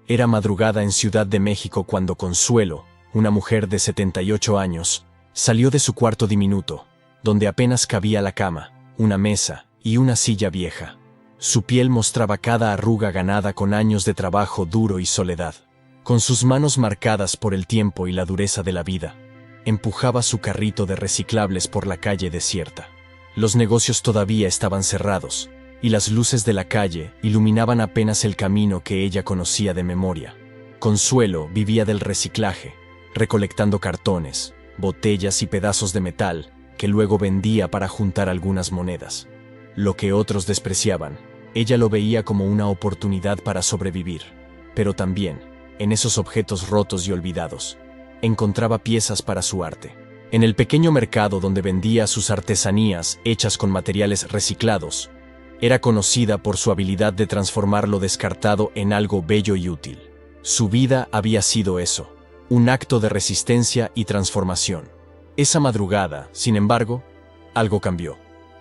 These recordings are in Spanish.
Era madrugada en Ciudad de México cuando Consuelo, una mujer de 78 años, salió de su cuarto diminuto, donde apenas cabía la cama, una mesa y una silla vieja. Su piel mostraba cada arruga ganada con años de trabajo duro y soledad. Con sus manos marcadas por el tiempo y la dureza de la vida, empujaba su carrito de reciclables por la calle desierta. Los negocios todavía estaban cerrados, y las luces de la calle iluminaban apenas el camino que ella conocía de memoria. Consuelo vivía del reciclaje, recolectando cartones, botellas y pedazos de metal que luego vendía para juntar algunas monedas. Lo que otros despreciaban, ella lo veía como una oportunidad para sobrevivir. Pero también, en esos objetos rotos y olvidados, encontraba piezas para su arte. En el pequeño mercado donde vendía sus artesanías hechas con materiales reciclados, era conocida por su habilidad de transformar lo descartado en algo bello y útil. Su vida había sido eso, un acto de resistencia y transformación. Esa madrugada, sin embargo, algo cambió.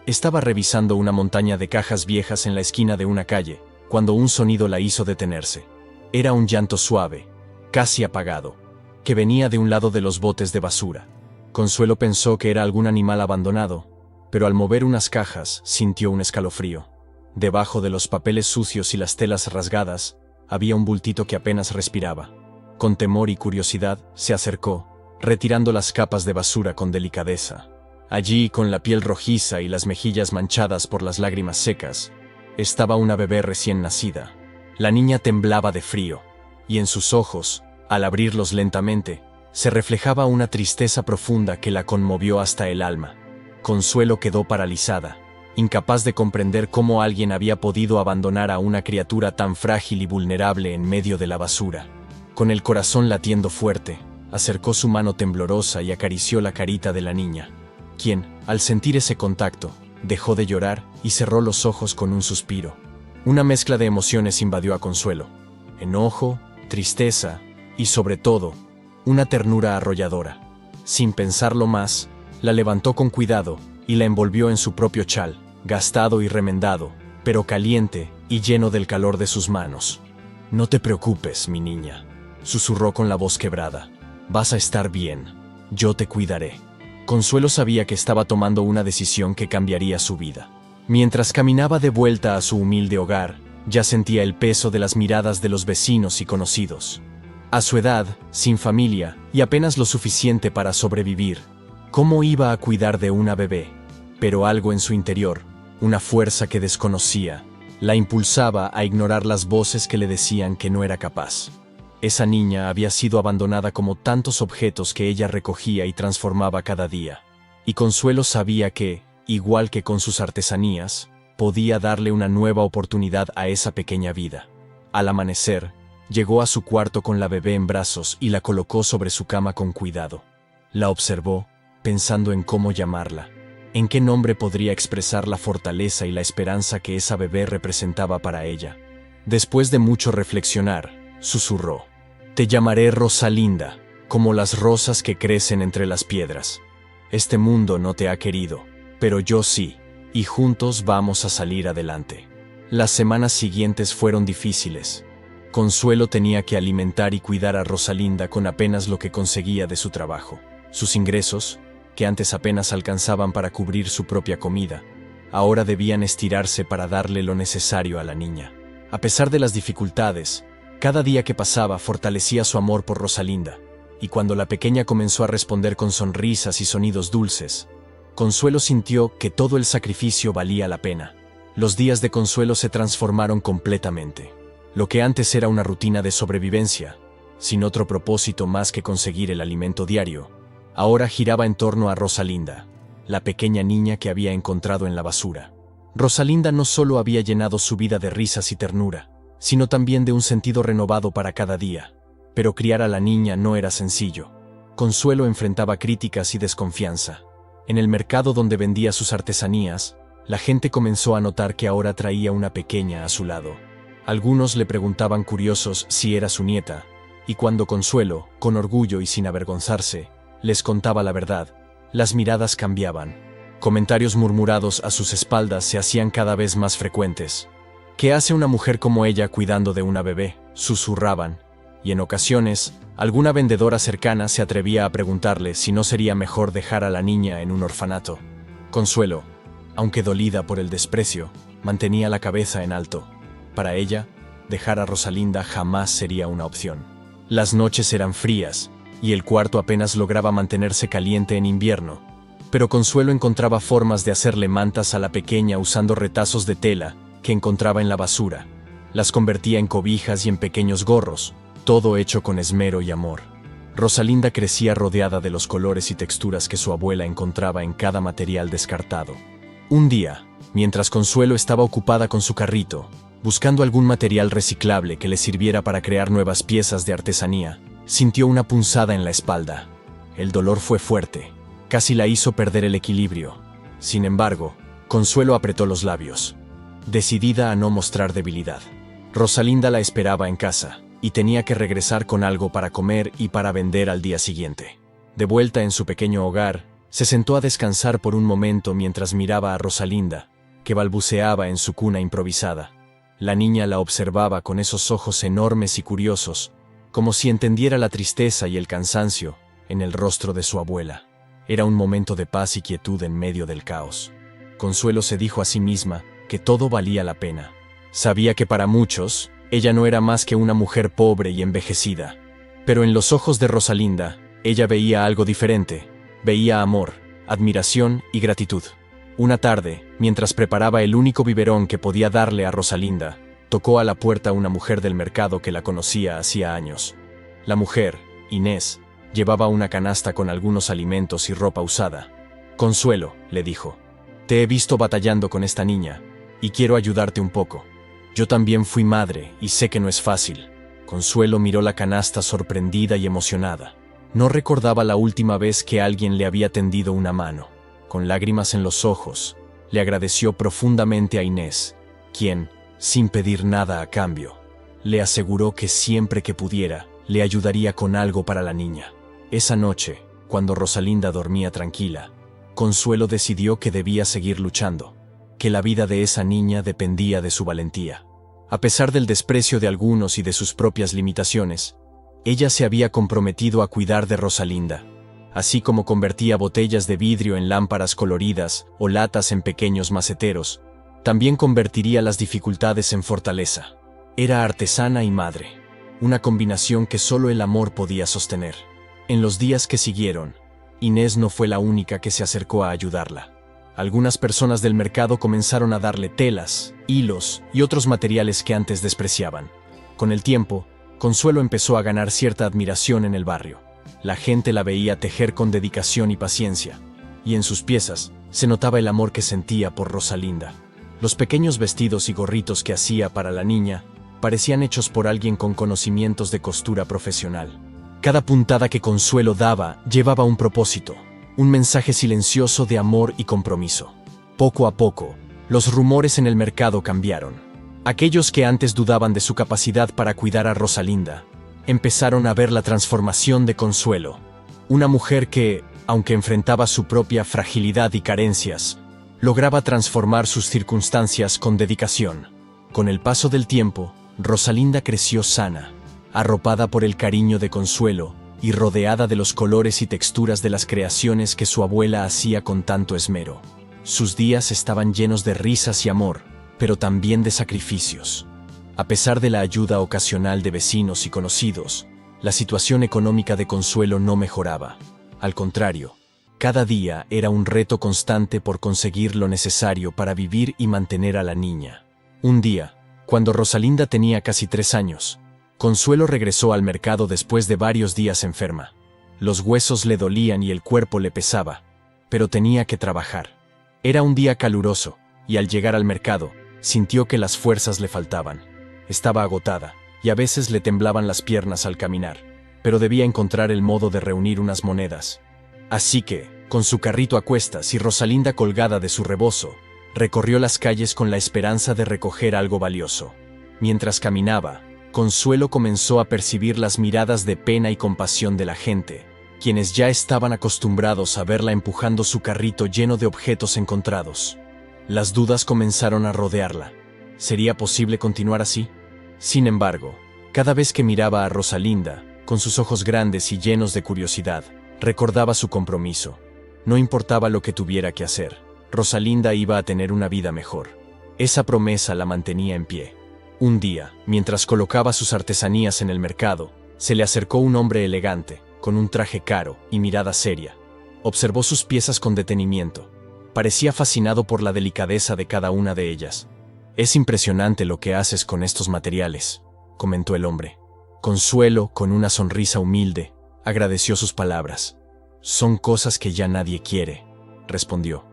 Estaba revisando una montaña de cajas viejas en la esquina de una calle, cuando un sonido la hizo detenerse. Era un llanto suave, casi apagado, que venía de un lado de los botes de basura. Consuelo pensó que era algún animal abandonado, pero al mover unas cajas sintió un escalofrío. Debajo de los papeles sucios y las telas rasgadas, había un bultito que apenas respiraba. Con temor y curiosidad, se acercó, retirando las capas de basura con delicadeza. Allí, con la piel rojiza y las mejillas manchadas por las lágrimas secas, estaba una bebé recién nacida. La niña temblaba de frío, y en sus ojos, al abrirlos lentamente, se reflejaba una tristeza profunda que la conmovió hasta el alma. Consuelo quedó paralizada, incapaz de comprender cómo alguien había podido abandonar a una criatura tan frágil y vulnerable en medio de la basura. Con el corazón latiendo fuerte, acercó su mano temblorosa y acarició la carita de la niña, quien, al sentir ese contacto, dejó de llorar y cerró los ojos con un suspiro. Una mezcla de emociones invadió a Consuelo: enojo, tristeza y, sobre todo, una ternura arrolladora. Sin pensarlo más, la levantó con cuidado y la envolvió en su propio chal, gastado y remendado, pero caliente y lleno del calor de sus manos. «No te preocupes, mi niña», susurró con la voz quebrada. «Vas a estar bien. Yo te cuidaré». Consuelo sabía que estaba tomando una decisión que cambiaría su vida. Mientras caminaba de vuelta a su humilde hogar, ya sentía el peso de las miradas de los vecinos y conocidos. A su edad, sin familia y apenas lo suficiente para sobrevivir, ¿cómo iba a cuidar de una bebé? Pero algo en su interior, una fuerza que desconocía, la impulsaba a ignorar las voces que le decían que no era capaz. Esa niña había sido abandonada como tantos objetos que ella recogía y transformaba cada día. Y Consuelo sabía que, igual que con sus artesanías, podía darle una nueva oportunidad a esa pequeña vida. Al amanecer, llegó a su cuarto con la bebé en brazos y la colocó sobre su cama con cuidado. La observó, pensando en cómo llamarla, en qué nombre podría expresar la fortaleza y la esperanza que esa bebé representaba para ella. Después de mucho reflexionar, susurró: «Te llamaré Rosalinda, como las rosas que crecen entre las piedras. Este mundo no te ha querido, pero yo sí, y juntos vamos a salir adelante». Las semanas siguientes fueron difíciles. Consuelo tenía que alimentar y cuidar a Rosalinda con apenas lo que conseguía de su trabajo. Sus ingresos, que antes apenas alcanzaban para cubrir su propia comida, ahora debían estirarse para darle lo necesario a la niña. A pesar de las dificultades, cada día que pasaba fortalecía su amor por Rosalinda, y cuando la pequeña comenzó a responder con sonrisas y sonidos dulces, Consuelo sintió que todo el sacrificio valía la pena. Los días de Consuelo se transformaron completamente. Lo que antes era una rutina de sobrevivencia, sin otro propósito más que conseguir el alimento diario, ahora giraba en torno a Rosalinda, la pequeña niña que había encontrado en la basura. Rosalinda no solo había llenado su vida de risas y ternura, sino también de un sentido renovado para cada día. Pero criar a la niña no era sencillo. Consuelo enfrentaba críticas y desconfianza. En el mercado donde vendía sus artesanías, la gente comenzó a notar que ahora traía una pequeña a su lado. Algunos le preguntaban curiosos si era su nieta, y cuando Consuelo, con orgullo y sin avergonzarse, les contaba la verdad, las miradas cambiaban. Comentarios murmurados a sus espaldas se hacían cada vez más frecuentes. ¿Qué hace una mujer como ella cuidando de una bebé? susurraban, y en ocasiones, alguna vendedora cercana se atrevía a preguntarle si no sería mejor dejar a la niña en un orfanato. Consuelo, aunque dolida por el desprecio, mantenía la cabeza en alto. Para ella, dejar a Rosalinda jamás sería una opción. Las noches eran frías, y el cuarto apenas lograba mantenerse caliente en invierno, pero Consuelo encontraba formas de hacerle mantas a la pequeña usando retazos de tela que encontraba en la basura. Las convertía en cobijas y en pequeños gorros, todo hecho con esmero y amor. Rosalinda crecía rodeada de los colores y texturas que su abuela encontraba en cada material descartado. Un día, mientras Consuelo estaba ocupada con su carrito, buscando algún material reciclable que le sirviera para crear nuevas piezas de artesanía, sintió una punzada en la espalda. El dolor fue fuerte, casi la hizo perder el equilibrio. Sin embargo, Consuelo apretó los labios, decidida a no mostrar debilidad. Rosalinda la esperaba en casa, y tenía que regresar con algo para comer y para vender al día siguiente. De vuelta en su pequeño hogar, se sentó a descansar por un momento mientras miraba a Rosalinda, que balbuceaba en su cuna improvisada. La niña la observaba con esos ojos enormes y curiosos, como si entendiera la tristeza y el cansancio en el rostro de su abuela. Era un momento de paz y quietud en medio del caos. Consuelo se dijo a sí misma que todo valía la pena. Sabía que para muchos, ella no era más que una mujer pobre y envejecida. Pero en los ojos de Rosalinda, ella veía algo diferente. Veía amor, admiración y gratitud. Una tarde, mientras preparaba el único biberón que podía darle a Rosalinda, tocó a la puerta una mujer del mercado que la conocía hacía años. La mujer, Inés, llevaba una canasta con algunos alimentos y ropa usada. «Consuelo», le dijo, «te he visto batallando con esta niña, y quiero ayudarte un poco. Yo también fui madre, y sé que no es fácil». Consuelo miró la canasta sorprendida y emocionada. No recordaba la última vez que alguien le había tendido una mano. Con lágrimas en los ojos, le agradeció profundamente a Inés, quien, sin pedir nada a cambio, le aseguró que siempre que pudiera, le ayudaría con algo para la niña. Esa noche, cuando Rosalinda dormía tranquila, Consuelo decidió que debía seguir luchando, que la vida de esa niña dependía de su valentía. A pesar del desprecio de algunos y de sus propias limitaciones, ella se había comprometido a cuidar de Rosalinda, así como convertía botellas de vidrio en lámparas coloridas o latas en pequeños maceteros, también convertiría las dificultades en fortaleza. Era artesana y madre, una combinación que solo el amor podía sostener. En los días que siguieron, Inés no fue la única que se acercó a ayudarla. Algunas personas del mercado comenzaron a darle telas, hilos y otros materiales que antes despreciaban. Con el tiempo, Consuelo empezó a ganar cierta admiración en el barrio. La gente la veía tejer con dedicación y paciencia, y en sus piezas se notaba el amor que sentía por Rosalinda. Los pequeños vestidos y gorritos que hacía para la niña parecían hechos por alguien con conocimientos de costura profesional. Cada puntada que Consuelo daba llevaba un propósito, un mensaje silencioso de amor y compromiso. Poco a poco, los rumores en el mercado cambiaron. Aquellos que antes dudaban de su capacidad para cuidar a Rosalinda, empezaron a ver la transformación de Consuelo, una mujer que, aunque enfrentaba su propia fragilidad y carencias, lograba transformar sus circunstancias con dedicación. Con el paso del tiempo, Rosalinda creció sana, arropada por el cariño de Consuelo y rodeada de los colores y texturas de las creaciones que su abuela hacía con tanto esmero. Sus días estaban llenos de risas y amor, pero también de sacrificios. A pesar de la ayuda ocasional de vecinos y conocidos, la situación económica de Consuelo no mejoraba. Al contrario, cada día era un reto constante por conseguir lo necesario para vivir y mantener a la niña. Un día, cuando Rosalinda tenía casi 3 años, Consuelo regresó al mercado después de varios días enferma. Los huesos le dolían y el cuerpo le pesaba, pero tenía que trabajar. Era un día caluroso, y al llegar al mercado, sintió que las fuerzas le faltaban. Estaba agotada, y a veces le temblaban las piernas al caminar, pero debía encontrar el modo de reunir unas monedas. Así que, con su carrito a cuestas y Rosalinda colgada de su rebozo, recorrió las calles con la esperanza de recoger algo valioso. Mientras caminaba, Consuelo comenzó a percibir las miradas de pena y compasión de la gente, quienes ya estaban acostumbrados a verla empujando su carrito lleno de objetos encontrados. Las dudas comenzaron a rodearla. ¿Sería posible continuar así? Sin embargo, Cada vez que miraba a Rosalinda, con sus ojos grandes y llenos de curiosidad, recordaba su compromiso. No importaba lo que tuviera que hacer, Rosalinda iba a tener una vida mejor. Esa promesa la mantenía en pie. Un día, mientras colocaba sus artesanías en el mercado, se le acercó un hombre elegante, con un traje caro y mirada seria. Observó sus piezas con detenimiento. Parecía fascinado por la delicadeza de cada una de ellas. «Es impresionante lo que haces con estos materiales», comentó el hombre. Consuelo, con una sonrisa humilde, agradeció sus palabras. «Son cosas que ya nadie quiere», respondió.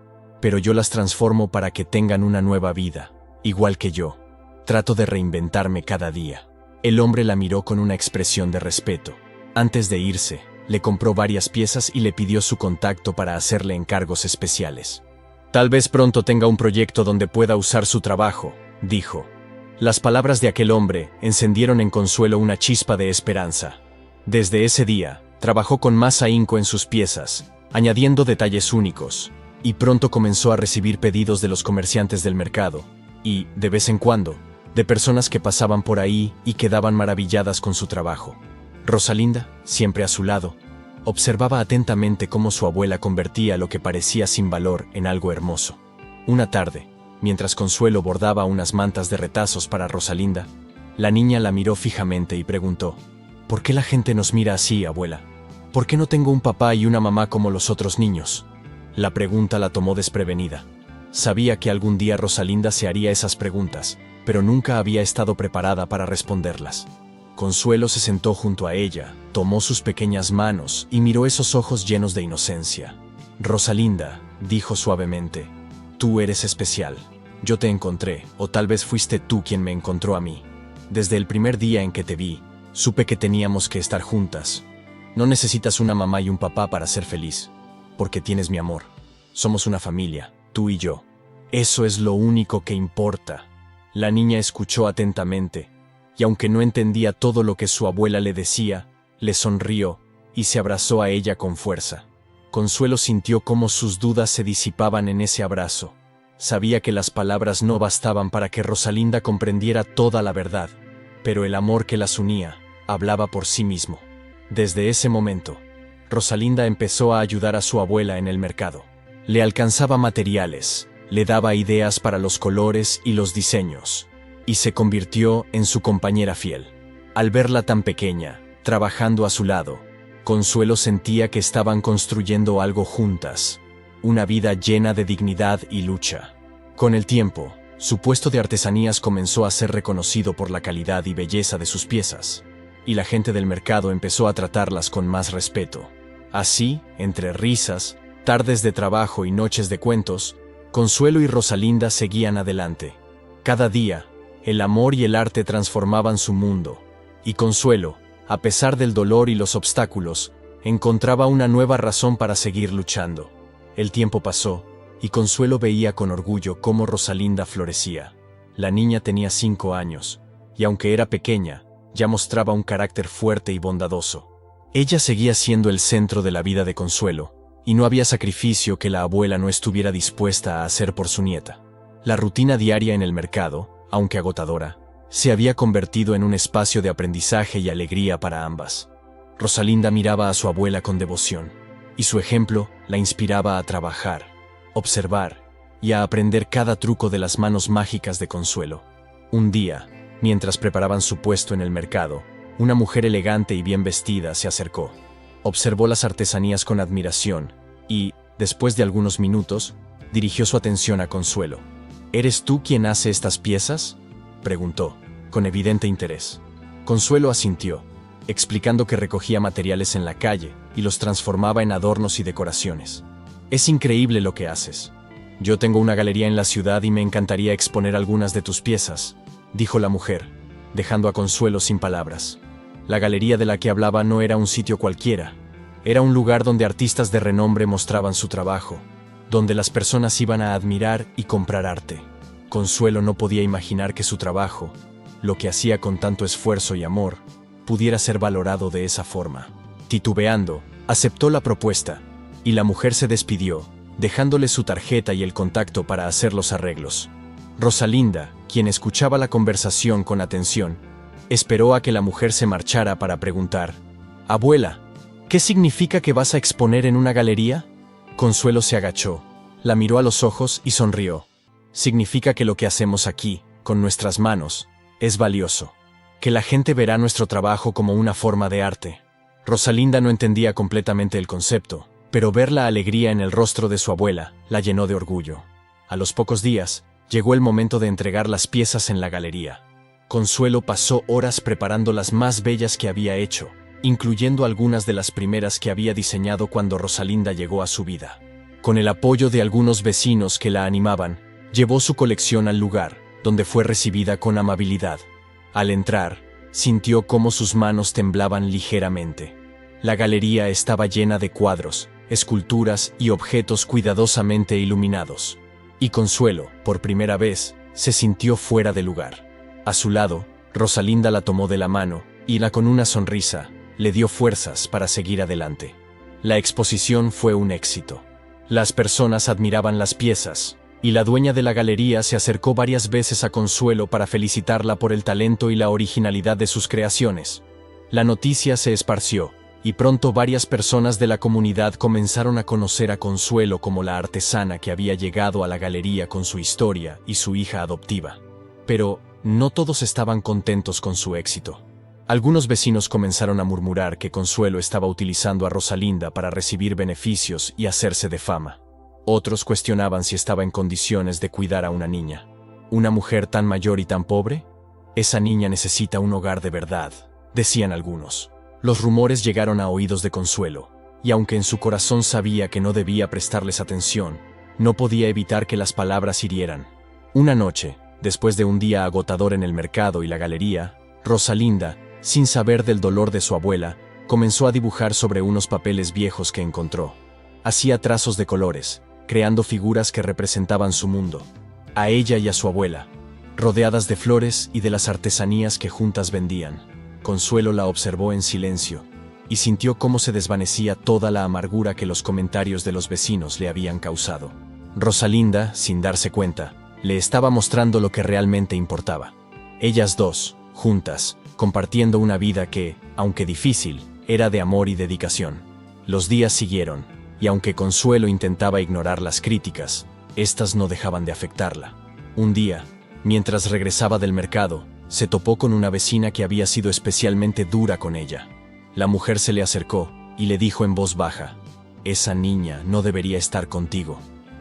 «Pero yo las transformo para que tengan una nueva vida, igual que yo. Trato de reinventarme cada día». El hombre la miró con una expresión de respeto. Antes de irse, le compró varias piezas y le pidió su contacto para hacerle encargos especiales. «Tal vez pronto tenga un proyecto donde pueda usar su trabajo», dijo. Las palabras de aquel hombre encendieron en Consuelo una chispa de esperanza. Desde ese día, trabajó con más ahínco en sus piezas, añadiendo detalles únicos, y pronto comenzó a recibir pedidos de los comerciantes del mercado, y, de vez en cuando, de personas que pasaban por ahí y quedaban maravilladas con su trabajo. Rosalinda, siempre a su lado, observaba atentamente cómo su abuela convertía lo que parecía sin valor en algo hermoso. Una tarde, mientras Consuelo bordaba unas mantas de retazos para Rosalinda, la niña la miró fijamente y preguntó: «¿Por qué la gente nos mira así, abuela? ¿Por qué no tengo un papá y una mamá como los otros niños?». La pregunta la tomó desprevenida. Sabía que algún día Rosalinda se haría esas preguntas, pero nunca había estado preparada para responderlas. Consuelo se sentó junto a ella, tomó sus pequeñas manos y miró esos ojos llenos de inocencia. «Rosalinda», dijo suavemente, «tú eres especial. Yo te encontré, o tal vez fuiste tú quien me encontró a mí. Desde el primer día en que te vi, supe que teníamos que estar juntas. No necesitas una mamá y un papá para ser feliz, porque tienes mi amor. Somos una familia, tú y yo. Eso es lo único que importa». La niña escuchó atentamente, y aunque no entendía todo lo que su abuela le decía, le sonrió y se abrazó a ella con fuerza. Consuelo sintió cómo sus dudas se disipaban en ese abrazo. Sabía que las palabras no bastaban para que Rosalinda comprendiera toda la verdad, pero el amor que las unía hablaba por sí mismo. Desde ese momento, Rosalinda empezó a ayudar a su abuela en el mercado. Le alcanzaba materiales, le daba ideas para los colores y los diseños, y se convirtió en su compañera fiel. Al verla tan pequeña, trabajando a su lado, Consuelo sentía que estaban construyendo algo juntas, una vida llena de dignidad y lucha. Con el tiempo, su puesto de artesanías comenzó a ser reconocido por la calidad y belleza de sus piezas, y la gente del mercado empezó a tratarlas con más respeto. Así, entre risas, tardes de trabajo y noches de cuentos, Consuelo y Rosalinda seguían adelante. Cada día, el amor y el arte transformaban su mundo, y Consuelo, a pesar del dolor y los obstáculos, encontraba una nueva razón para seguir luchando. El tiempo pasó, y Consuelo veía con orgullo cómo Rosalinda florecía. La niña tenía 5 años, y aunque era pequeña, ya mostraba un carácter fuerte y bondadoso. Ella seguía siendo el centro de la vida de Consuelo, y no había sacrificio que la abuela no estuviera dispuesta a hacer por su nieta. La rutina diaria en el mercado, aunque agotadora, se había convertido en un espacio de aprendizaje y alegría para ambas. Rosalinda miraba a su abuela con devoción, y su ejemplo la inspiraba a trabajar, observar y a aprender cada truco de las manos mágicas de Consuelo. Un día, mientras preparaban su puesto en el mercado, una mujer elegante y bien vestida se acercó. Observó las artesanías con admiración y, después de algunos minutos, dirigió su atención a Consuelo. «¿Eres tú quien hace estas piezas?», preguntó, con evidente interés. Consuelo asintió, explicando que recogía materiales en la calle y los transformaba en adornos y decoraciones. «Es increíble lo que haces. Yo tengo una galería en la ciudad y me encantaría exponer algunas de tus piezas», dijo la mujer, dejando a Consuelo sin palabras. La galería de la que hablaba no era un sitio cualquiera. Era un lugar donde artistas de renombre mostraban su trabajo, donde las personas iban a admirar y comprar arte. Consuelo no podía imaginar que su trabajo, lo que hacía con tanto esfuerzo y amor, pudiera ser valorado de esa forma. Titubeando, aceptó la propuesta, y la mujer se despidió, dejándole su tarjeta y el contacto para hacer los arreglos. Rosalinda, quien escuchaba la conversación con atención, Esperó a que la mujer se marchara para preguntar: «Abuela, ¿qué significa que vas a exponer en una galería?» Consuelo se agachó, la miró a los ojos y sonrió. «Significa que lo que hacemos aquí, con nuestras manos, es valioso. Que la gente verá nuestro trabajo como una forma de arte». Rosalinda no entendía completamente el concepto, pero ver la alegría en el rostro de su abuela la llenó de orgullo. A los pocos días, llegó el momento de entregar las piezas en la galería. Consuelo pasó horas preparando las más bellas que había hecho, incluyendo algunas de las primeras que había diseñado cuando Rosalinda llegó a su vida. Con el apoyo de algunos vecinos que la animaban, llevó su colección al lugar, donde fue recibida con amabilidad. Al entrar, sintió cómo sus manos temblaban ligeramente. La galería estaba llena de cuadros, esculturas y objetos cuidadosamente iluminados. Y Consuelo, por primera vez, se sintió fuera de lugar. A su lado, Rosalinda la tomó de la mano y, con una sonrisa, le dio fuerzas para seguir adelante. La exposición fue un éxito. Las personas admiraban las piezas, y la dueña de la galería se acercó varias veces a Consuelo para felicitarla por el talento y la originalidad de sus creaciones. La noticia se esparció, y pronto varias personas de la comunidad comenzaron a conocer a Consuelo como la artesana que había llegado a la galería con su historia y su hija adoptiva. Pero no todos estaban contentos con su éxito. Algunos vecinos comenzaron a murmurar que Consuelo estaba utilizando a Rosalinda para recibir beneficios y hacerse de fama. Otros cuestionaban si estaba en condiciones de cuidar a una niña. ¿Una mujer tan mayor y tan pobre? Esa niña necesita un hogar de verdad, decían algunos. Los rumores llegaron a oídos de Consuelo, y aunque en su corazón sabía que no debía prestarles atención, no podía evitar que las palabras hirieran. Una noche, después de un día agotador en el mercado y la galería, Rosalinda, sin saber del dolor de su abuela, comenzó a dibujar sobre unos papeles viejos que encontró. Hacía trazos de colores, creando figuras que representaban su mundo, a ella y a su abuela, rodeadas de flores y de las artesanías que juntas vendían. Consuelo la observó en silencio, y sintió cómo se desvanecía toda la amargura que los comentarios de los vecinos le habían causado. Rosalinda, sin darse cuenta, le estaba mostrando lo que realmente importaba. Ellas dos, juntas, compartiendo una vida que, aunque difícil, era de amor y dedicación. Los días siguieron, y aunque Consuelo intentaba ignorar las críticas, éstas no dejaban de afectarla. Un día, mientras regresaba del mercado, se topó con una vecina que había sido especialmente dura con ella. La mujer se le acercó y le dijo en voz baja: «Esa niña no debería estar contigo.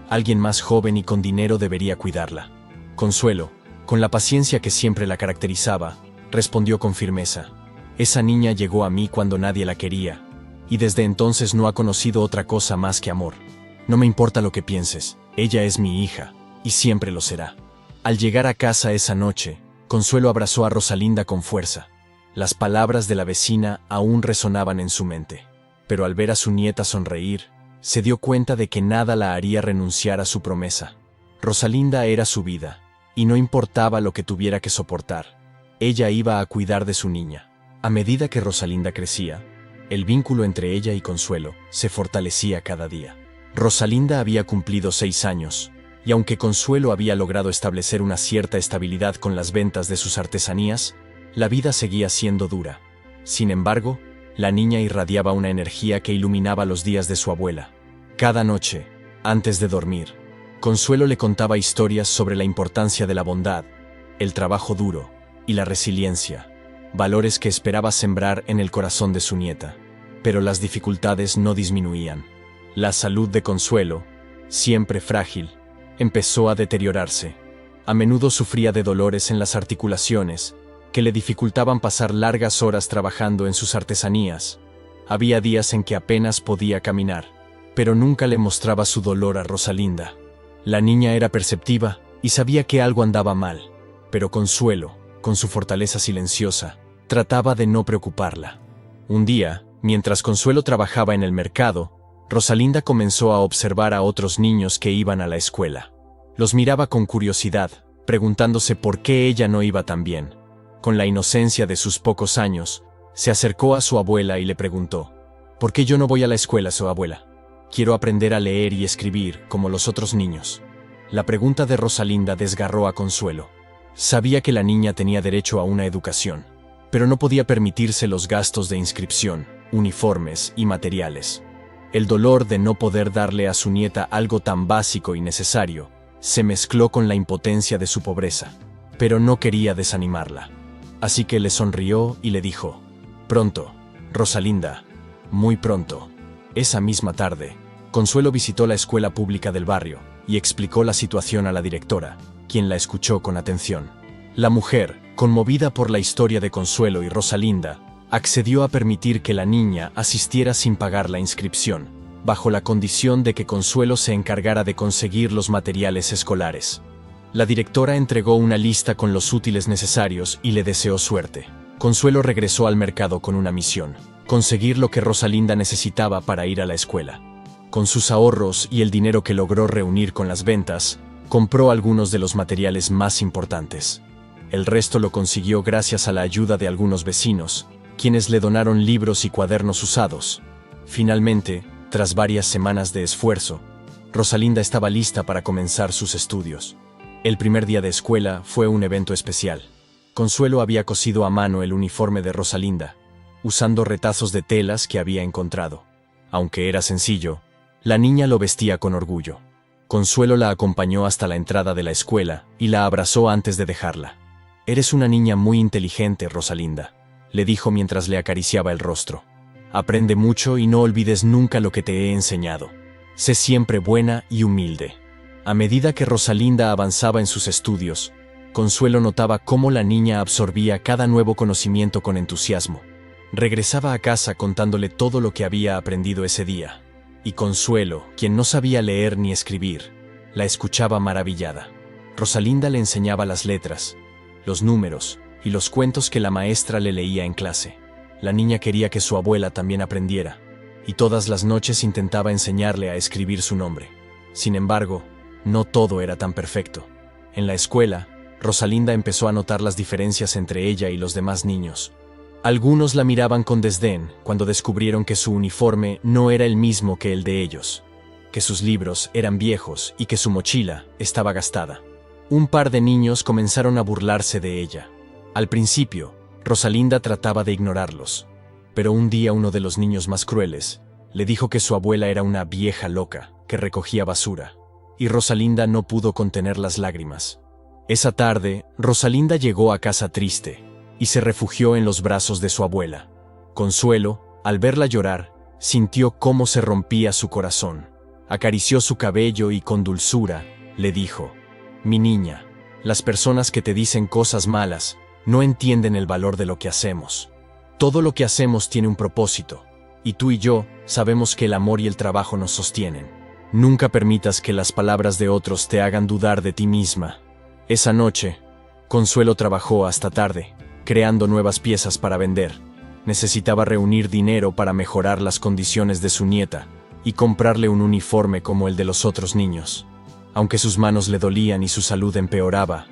Alguien más joven y con dinero debería cuidarla». Consuelo, con la paciencia que siempre la caracterizaba, respondió con firmeza: «Esa niña llegó a mí cuando nadie la quería, y desde entonces no ha conocido otra cosa más que amor. No me importa lo que pienses, ella es mi hija, y siempre lo será». Al llegar a casa esa noche, Consuelo abrazó a Rosalinda con fuerza. Las palabras de la vecina aún resonaban en su mente, pero al ver a su nieta sonreír, se dio cuenta de que nada la haría renunciar a su promesa. Rosalinda era su vida, y no importaba lo que tuviera que soportar. Ella iba a cuidar de su niña. A medida que Rosalinda crecía, el vínculo entre ella y Consuelo se fortalecía cada día. Rosalinda había cumplido 6 años, y aunque Consuelo había logrado establecer una cierta estabilidad con las ventas de sus artesanías, la vida seguía siendo dura. Sin embargo, la niña irradiaba una energía que iluminaba los días de su abuela. Cada noche, antes de dormir, Consuelo le contaba historias sobre la importancia de la bondad, el trabajo duro y la resiliencia, valores que esperaba sembrar en el corazón de su nieta. Pero las dificultades no disminuían. La salud de Consuelo, siempre frágil, empezó a deteriorarse. A menudo sufría de dolores en las articulaciones, que le dificultaban pasar largas horas trabajando en sus artesanías. Había días en que apenas podía caminar, pero nunca le mostraba su dolor a Rosalinda. La niña era perceptiva y sabía que algo andaba mal, pero Consuelo, con su fortaleza silenciosa, trataba de no preocuparla. Un día, mientras Consuelo trabajaba en el mercado, Rosalinda comenzó a observar a otros niños que iban a la escuela. Los miraba con curiosidad, preguntándose por qué ella no iba tan bien. Con la inocencia de sus pocos años, se acercó a su abuela y le preguntó: «¿Por qué yo no voy a la escuela, su abuela? Quiero aprender a leer y escribir como los otros niños». La pregunta de Rosalinda desgarró a Consuelo. Sabía que la niña tenía derecho a una educación, pero no podía permitirse los gastos de inscripción, uniformes y materiales. El dolor de no poder darle a su nieta algo tan básico y necesario se mezcló con la impotencia de su pobreza, pero no quería desanimarla. Así que le sonrió y le dijo: «Pronto, Rosalinda, muy pronto». Esa misma tarde, Consuelo visitó la escuela pública del barrio y explicó la situación a la directora, quien la escuchó con atención. La mujer, conmovida por la historia de Consuelo y Rosalinda, accedió a permitir que la niña asistiera sin pagar la inscripción, bajo la condición de que Consuelo se encargara de conseguir los materiales escolares. La directora entregó una lista con los útiles necesarios y le deseó suerte. Consuelo regresó al mercado con una misión: conseguir lo que Rosalinda necesitaba para ir a la escuela. Con sus ahorros y el dinero que logró reunir con las ventas, compró algunos de los materiales más importantes. El resto lo consiguió gracias a la ayuda de algunos vecinos, quienes le donaron libros y cuadernos usados. Finalmente, tras varias semanas de esfuerzo, Rosalinda estaba lista para comenzar sus estudios. El primer día de escuela fue un evento especial. Consuelo había cosido a mano el uniforme de Rosalinda, usando retazos de telas que había encontrado. Aunque era sencillo, la niña lo vestía con orgullo. Consuelo la acompañó hasta la entrada de la escuela y la abrazó antes de dejarla. «Eres una niña muy inteligente, Rosalinda», le dijo mientras le acariciaba el rostro. «Aprende mucho y no olvides nunca lo que te he enseñado. Sé siempre buena y humilde». A medida que Rosalinda avanzaba en sus estudios, Consuelo notaba cómo la niña absorbía cada nuevo conocimiento con entusiasmo. Regresaba a casa contándole todo lo que había aprendido ese día, y Consuelo, quien no sabía leer ni escribir, la escuchaba maravillada. Rosalinda le enseñaba las letras, los números y los cuentos que la maestra le leía en clase. La niña quería que su abuela también aprendiera, y todas las noches intentaba enseñarle a escribir su nombre. Sin embargo, no todo era tan perfecto. En la escuela, Rosalinda empezó a notar las diferencias entre ella y los demás niños. Algunos la miraban con desdén cuando descubrieron que su uniforme no era el mismo que el de ellos, que sus libros eran viejos y que su mochila estaba gastada. Un par de niños comenzaron a burlarse de ella. Al principio, Rosalinda trataba de ignorarlos, pero un día uno de los niños más crueles le dijo que su abuela era una vieja loca que recogía basura, y Rosalinda no pudo contener las lágrimas. Esa tarde, Rosalinda llegó a casa triste y se refugió en los brazos de su abuela. Consuelo, al verla llorar, sintió cómo se rompía su corazón. Acarició su cabello y con dulzura le dijo: «Mi niña, las personas que te dicen cosas malas no entienden el valor de lo que hacemos. Todo lo que hacemos tiene un propósito, y tú y yo sabemos que el amor y el trabajo nos sostienen. Nunca permitas que las palabras de otros te hagan dudar de ti misma». Esa noche, Consuelo trabajó hasta tarde, creando nuevas piezas para vender. Necesitaba reunir dinero para mejorar las condiciones de su nieta y comprarle un uniforme como el de los otros niños. Aunque sus manos le dolían y su salud empeoraba,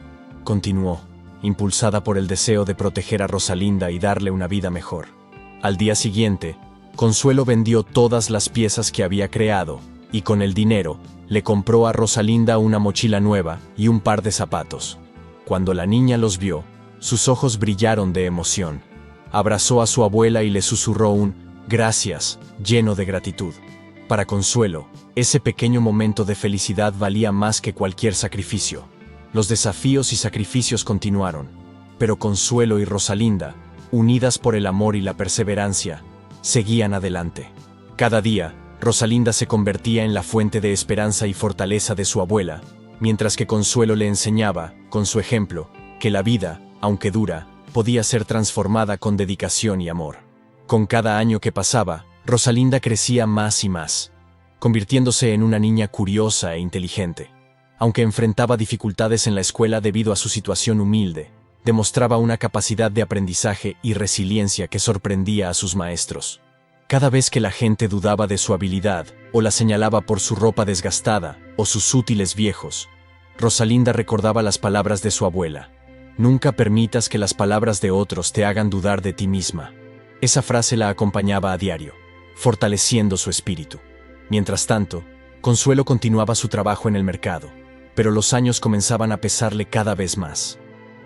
continuó, impulsada por el deseo de proteger a Rosalinda y darle una vida mejor. Al día siguiente, Consuelo vendió todas las piezas que había creado y con el dinero le compró a Rosalinda una mochila nueva y un par de zapatos. Cuando la niña los vio, sus ojos brillaron de emoción. Abrazó a su abuela y le susurró un «gracias» lleno de gratitud. Para Consuelo, ese pequeño momento de felicidad valía más que cualquier sacrificio. Los desafíos y sacrificios continuaron, pero Consuelo y Rosalinda, unidas por el amor y la perseverancia, seguían adelante. Cada día, Rosalinda se convertía en la fuente de esperanza y fortaleza de su abuela, mientras que Consuelo le enseñaba, con su ejemplo, que la vida, aunque dura, podía ser transformada con dedicación y amor. Con cada año que pasaba, Rosalinda crecía más y más, convirtiéndose en una niña curiosa e inteligente. Aunque enfrentaba dificultades en la escuela debido a su situación humilde, demostraba una capacidad de aprendizaje y resiliencia que sorprendía a sus maestros. Cada vez que la gente dudaba de su habilidad, o la señalaba por su ropa desgastada, o sus útiles viejos, Rosalinda recordaba las palabras de su abuela: «Nunca permitas que las palabras de otros te hagan dudar de ti misma». Esa frase la acompañaba a diario, fortaleciendo su espíritu. Mientras tanto, Consuelo continuaba su trabajo en el mercado, pero los años comenzaban a pesarle cada vez más.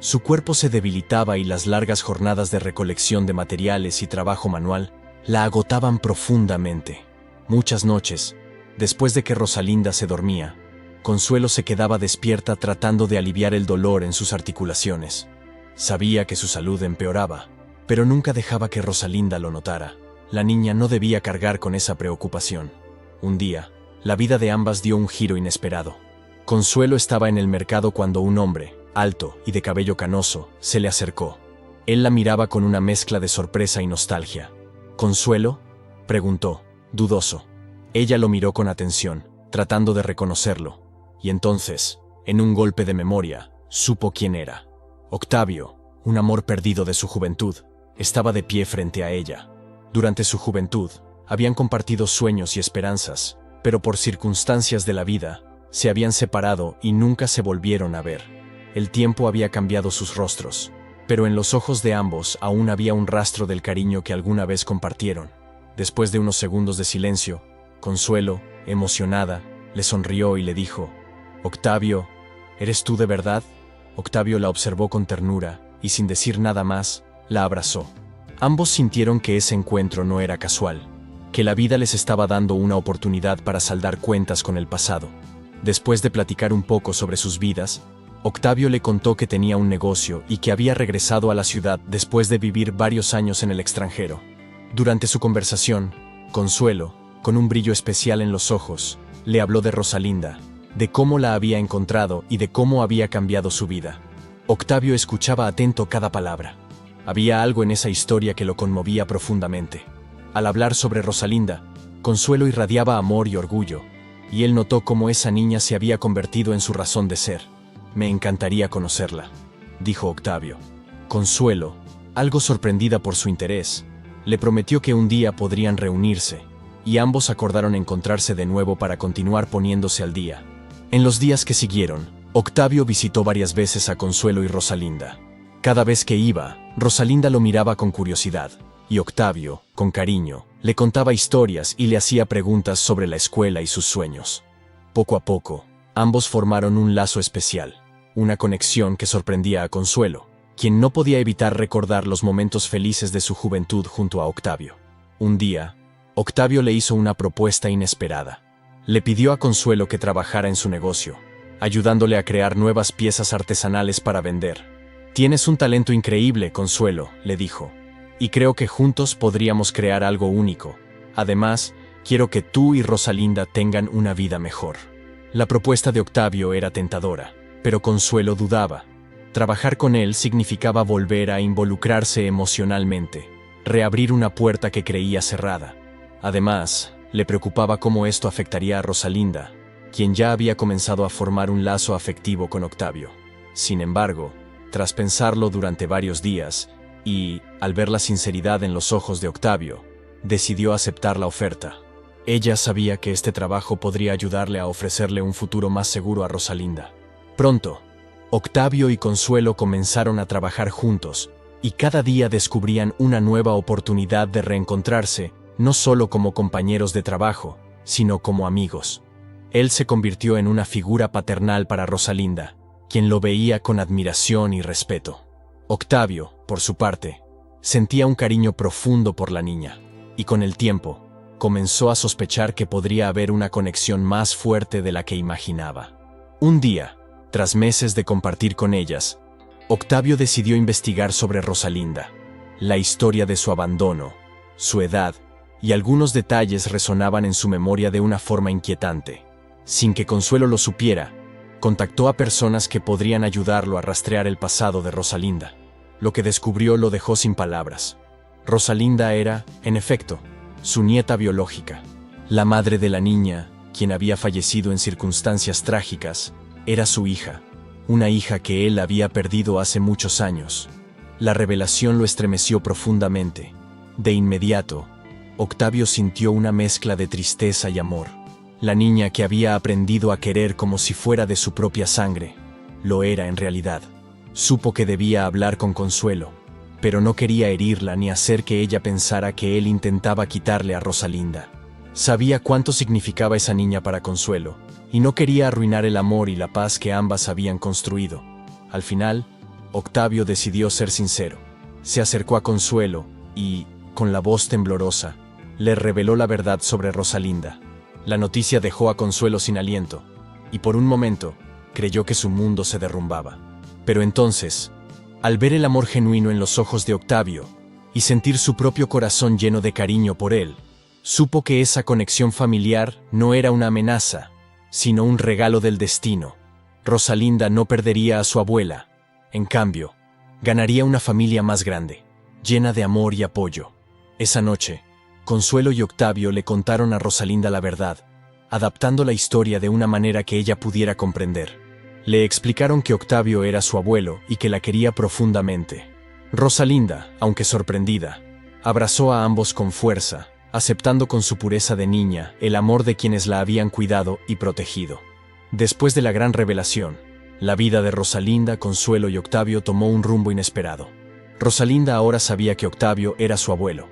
Su cuerpo se debilitaba y las largas jornadas de recolección de materiales y trabajo manual la agotaban profundamente. Muchas noches, después de que Rosalinda se dormía, Consuelo se quedaba despierta tratando de aliviar el dolor en sus articulaciones. Sabía que su salud empeoraba, pero nunca dejaba que Rosalinda lo notara. La niña no debía cargar con esa preocupación. Un día, la vida de ambas dio un giro inesperado. Consuelo estaba en el mercado cuando un hombre, alto y de cabello canoso, se le acercó. Él la miraba con una mezcla de sorpresa y nostalgia. ¿Consuelo?, preguntó, dudoso. Ella lo miró con atención, tratando de reconocerlo, y entonces, en un golpe de memoria, supo quién era. Octavio, un amor perdido de su juventud, estaba de pie frente a ella. Durante su juventud, habían compartido sueños y esperanzas, pero por circunstancias de la vida, se habían separado y nunca se volvieron a ver. El tiempo había cambiado sus rostros, pero en los ojos de ambos aún había un rastro del cariño que alguna vez compartieron. Después de unos segundos de silencio, Consuelo, emocionada, le sonrió y le dijo: «Octavio, ¿eres tú de verdad?». Octavio la observó con ternura y, sin decir nada más, la abrazó. Ambos sintieron que ese encuentro no era casual, que la vida les estaba dando una oportunidad para saldar cuentas con el pasado. Después de platicar un poco sobre sus vidas, Octavio le contó que tenía un negocio y que había regresado a la ciudad después de vivir varios años en el extranjero. Durante su conversación, Consuelo, con un brillo especial en los ojos, le habló de Rosalinda, de cómo la había encontrado y de cómo había cambiado su vida. Octavio escuchaba atento cada palabra. Había algo en esa historia que lo conmovía profundamente. Al hablar sobre Rosalinda, Consuelo irradiaba amor y orgullo, y él notó cómo esa niña se había convertido en su razón de ser. «Me encantaría conocerla», dijo Octavio. Consuelo, algo sorprendida por su interés, le prometió que un día podrían reunirse, y ambos acordaron encontrarse de nuevo para continuar poniéndose al día. En los días que siguieron, Octavio visitó varias veces a Consuelo y Rosalinda. Cada vez que iba, Rosalinda lo miraba con curiosidad, y Octavio, con cariño, le contaba historias y le hacía preguntas sobre la escuela y sus sueños. Poco a poco, ambos formaron un lazo especial, una conexión que sorprendía a Consuelo, quien no podía evitar recordar los momentos felices de su juventud junto a Octavio. Un día, Octavio le hizo una propuesta inesperada. Le pidió a Consuelo que trabajara en su negocio, ayudándole a crear nuevas piezas artesanales para vender. «Tienes un talento increíble, Consuelo», le dijo, «y creo que juntos podríamos crear algo único. Además, quiero que tú y Rosalinda tengan una vida mejor». La propuesta de Octavio era tentadora, pero Consuelo dudaba. Trabajar con él significaba volver a involucrarse emocionalmente, reabrir una puerta que creía cerrada. Además, le preocupaba cómo esto afectaría a Rosalinda, quien ya había comenzado a formar un lazo afectivo con Octavio. Sin embargo, tras pensarlo durante varios días, y, al ver la sinceridad en los ojos de Octavio, decidió aceptar la oferta. Ella sabía que este trabajo podría ayudarle a ofrecerle un futuro más seguro a Rosalinda. Pronto, Octavio y Consuelo comenzaron a trabajar juntos, y cada día descubrían una nueva oportunidad de reencontrarse, no solo como compañeros de trabajo, sino como amigos. Él se convirtió en una figura paternal para Rosalinda, quien lo veía con admiración y respeto. Octavio, por su parte, sentía un cariño profundo por la niña, y con el tiempo, comenzó a sospechar que podría haber una conexión más fuerte de la que imaginaba. Un día, tras meses de compartir con ellas, Octavio decidió investigar sobre Rosalinda, la historia de su abandono, su edad, y algunos detalles resonaban en su memoria de una forma inquietante. Sin que Consuelo lo supiera, contactó a personas que podrían ayudarlo a rastrear el pasado de Rosalinda. Lo que descubrió lo dejó sin palabras. Rosalinda era, en efecto, su nieta biológica. La madre de la niña, quien había fallecido en circunstancias trágicas, era su hija, una hija que él había perdido hace muchos años. La revelación lo estremeció profundamente. De inmediato, Octavio sintió una mezcla de tristeza y amor. La niña que había aprendido a querer como si fuera de su propia sangre, lo era en realidad. Supo que debía hablar con Consuelo, pero no quería herirla ni hacer que ella pensara que él intentaba quitarle a Rosalinda. Sabía cuánto significaba esa niña para Consuelo, y no quería arruinar el amor y la paz que ambas habían construido. Al final, Octavio decidió ser sincero. Se acercó a Consuelo y, con la voz temblorosa, le reveló la verdad sobre Rosalinda. La noticia dejó a Consuelo sin aliento, y por un momento creyó que su mundo se derrumbaba. Pero entonces, al ver el amor genuino en los ojos de Octavio y sentir su propio corazón lleno de cariño por él, supo que esa conexión familiar no era una amenaza, sino un regalo del destino. Rosalinda no perdería a su abuela. En cambio, ganaría una familia más grande, llena de amor y apoyo. Esa noche, Consuelo y Octavio le contaron a Rosalinda la verdad, adaptando la historia de una manera que ella pudiera comprender. Le explicaron que Octavio era su abuelo y que la quería profundamente. Rosalinda, aunque sorprendida, abrazó a ambos con fuerza, aceptando con su pureza de niña el amor de quienes la habían cuidado y protegido. Después de la gran revelación, la vida de Rosalinda, Consuelo y Octavio tomó un rumbo inesperado. Rosalinda ahora sabía que Octavio era su abuelo,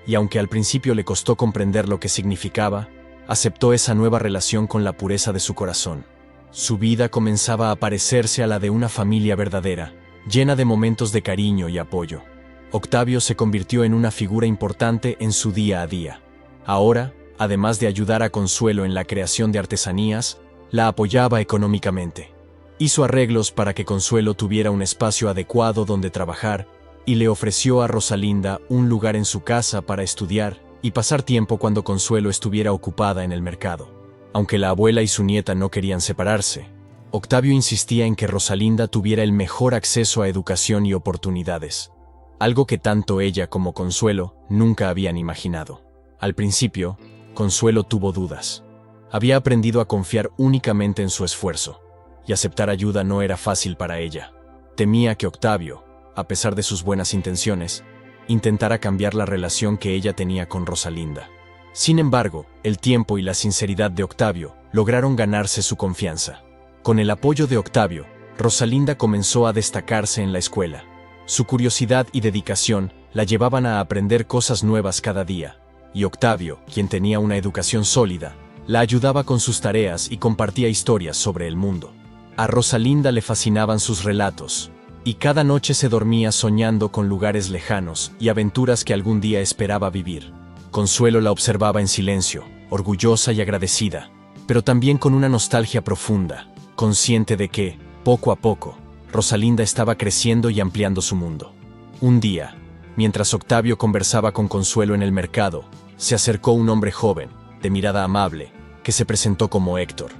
y aunque al principio le costó comprender lo que significaba, aceptó esa nueva relación con la pureza de su corazón. Su vida comenzaba a parecerse a la de una familia verdadera, llena de momentos de cariño y apoyo. Octavio se convirtió en una figura importante en su día a día. Ahora, además de ayudar a Consuelo en la creación de artesanías, la apoyaba económicamente. Hizo arreglos para que Consuelo tuviera un espacio adecuado donde trabajar y le ofreció a Rosalinda un lugar en su casa para estudiar y pasar tiempo cuando Consuelo estuviera ocupada en el mercado. Aunque la abuela y su nieta no querían separarse, Octavio insistía en que Rosalinda tuviera el mejor acceso a educación y oportunidades, algo que tanto ella como Consuelo nunca habían imaginado. Al principio, Consuelo tuvo dudas. Había aprendido a confiar únicamente en su esfuerzo, y aceptar ayuda no era fácil para ella. Temía que Octavio, a pesar de sus buenas intenciones, intentara cambiar la relación que ella tenía con Rosalinda. Sin embargo, el tiempo y la sinceridad de Octavio lograron ganarse su confianza. Con el apoyo de Octavio, Rosalinda comenzó a destacarse en la escuela. Su curiosidad y dedicación la llevaban a aprender cosas nuevas cada día, y Octavio, quien tenía una educación sólida, la ayudaba con sus tareas y compartía historias sobre el mundo. A Rosalinda le fascinaban sus relatos, y cada noche se dormía soñando con lugares lejanos y aventuras que algún día esperaba vivir. Consuelo la observaba en silencio, orgullosa y agradecida, pero también con una nostalgia profunda, consciente de que, poco a poco, Rosalinda estaba creciendo y ampliando su mundo. Un día, mientras Octavio conversaba con Consuelo en el mercado, se acercó un hombre joven, de mirada amable, que se presentó como Héctor.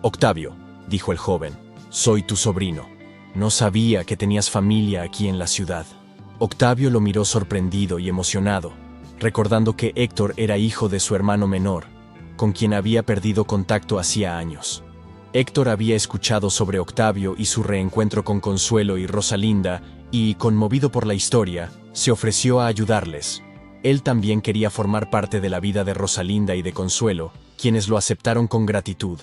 «Octavio», dijo el joven, «soy tu sobrino. No sabía que tenías familia aquí en la ciudad». Octavio lo miró sorprendido y emocionado, recordando que Héctor era hijo de su hermano menor, con quien había perdido contacto hacía años. Héctor había escuchado sobre Octavio y su reencuentro con Consuelo y Rosalinda y, conmovido por la historia, se ofreció a ayudarles. Él también quería formar parte de la vida de Rosalinda y de Consuelo, quienes lo aceptaron con gratitud.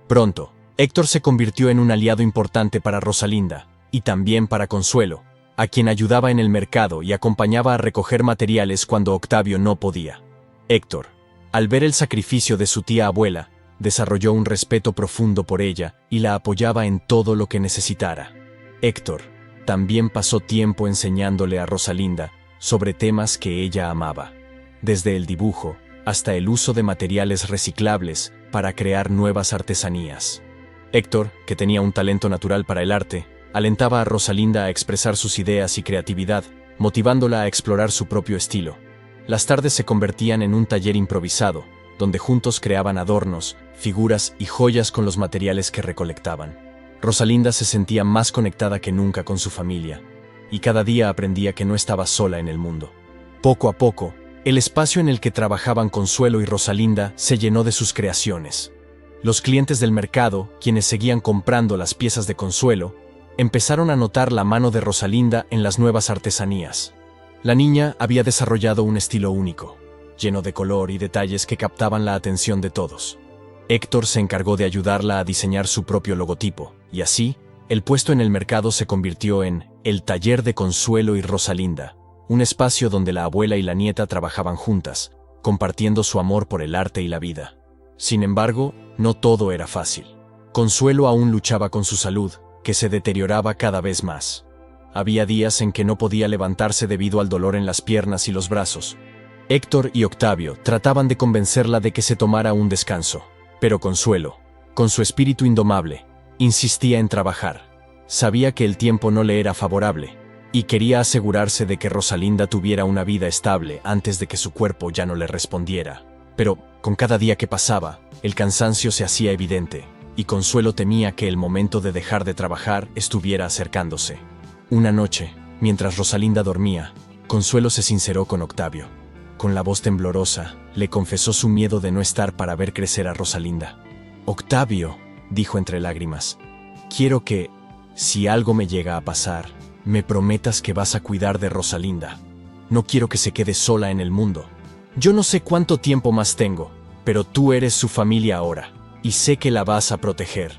Pronto, Héctor se convirtió en un aliado importante para Rosalinda, y también para Consuelo, a quien ayudaba en el mercado y acompañaba a recoger materiales cuando Octavio no podía. Héctor, al ver el sacrificio de su tía abuela, desarrolló un respeto profundo por ella y la apoyaba en todo lo que necesitara. Héctor también pasó tiempo enseñándole a Rosalinda sobre temas que ella amaba, desde el dibujo hasta el uso de materiales reciclables para crear nuevas artesanías. Héctor, que tenía un talento natural para el arte, alentaba a Rosalinda a expresar sus ideas y creatividad, motivándola a explorar su propio estilo. Las tardes se convertían en un taller improvisado, donde juntos creaban adornos, figuras y joyas con los materiales que recolectaban. Rosalinda se sentía más conectada que nunca con su familia, y cada día aprendía que no estaba sola en el mundo. Poco a poco, el espacio en el que trabajaban Consuelo y Rosalinda se llenó de sus creaciones. Los clientes del mercado, quienes seguían comprando las piezas de Consuelo, empezaron a notar la mano de Rosalinda en las nuevas artesanías. La niña había desarrollado un estilo único, lleno de color y detalles que captaban la atención de todos. Héctor se encargó de ayudarla a diseñar su propio logotipo, y así, el puesto en el mercado se convirtió en el Taller de Consuelo y Rosalinda, un espacio donde la abuela y la nieta trabajaban juntas, compartiendo su amor por el arte y la vida. Sin embargo, no todo era fácil. Consuelo aún luchaba con su salud, que se deterioraba cada vez más. Había días en que no podía levantarse debido al dolor en las piernas y los brazos. Héctor y Octavio trataban de convencerla de que se tomara un descanso, pero Consuelo, con su espíritu indomable, insistía en trabajar. Sabía que el tiempo no le era favorable, y quería asegurarse de que Rosalinda tuviera una vida estable antes de que su cuerpo ya no le respondiera. Pero, con cada día que pasaba, el cansancio se hacía evidente, y Consuelo temía que el momento de dejar de trabajar estuviera acercándose. Una noche, mientras Rosalinda dormía, Consuelo se sinceró con Octavio. Con la voz temblorosa, le confesó su miedo de no estar para ver crecer a Rosalinda. «Octavio», dijo entre lágrimas, «quiero que, si algo me llega a pasar, me prometas que vas a cuidar de Rosalinda. No quiero que se quede sola en el mundo. Yo no sé cuánto tiempo más tengo, pero tú eres su familia ahora, y sé que la vas a proteger».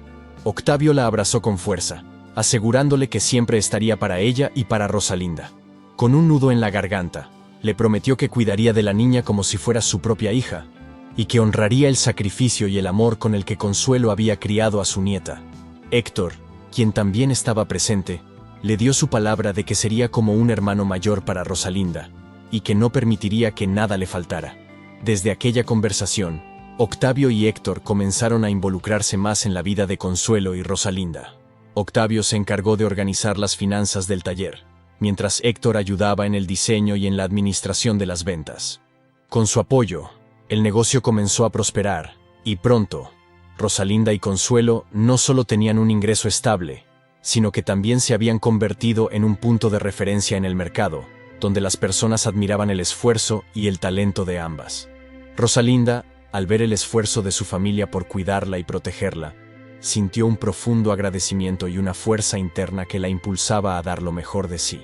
Octavio la abrazó con fuerza, asegurándole que siempre estaría para ella y para Rosalinda. Con un nudo en la garganta, le prometió que cuidaría de la niña como si fuera su propia hija, y que honraría el sacrificio y el amor con el que Consuelo había criado a su nieta. Héctor, quien también estaba presente, le dio su palabra de que sería como un hermano mayor para Rosalinda, y que no permitiría que nada le faltara. Desde aquella conversación, Octavio y Héctor comenzaron a involucrarse más en la vida de Consuelo y Rosalinda. Octavio se encargó de organizar las finanzas del taller, mientras Héctor ayudaba en el diseño y en la administración de las ventas. Con su apoyo, el negocio comenzó a prosperar, y pronto, Rosalinda y Consuelo no solo tenían un ingreso estable, sino que también se habían convertido en un punto de referencia en el mercado, donde las personas admiraban el esfuerzo y el talento de ambas. Rosalinda, al ver el esfuerzo de su familia por cuidarla y protegerla, sintió un profundo agradecimiento y una fuerza interna que la impulsaba a dar lo mejor de sí.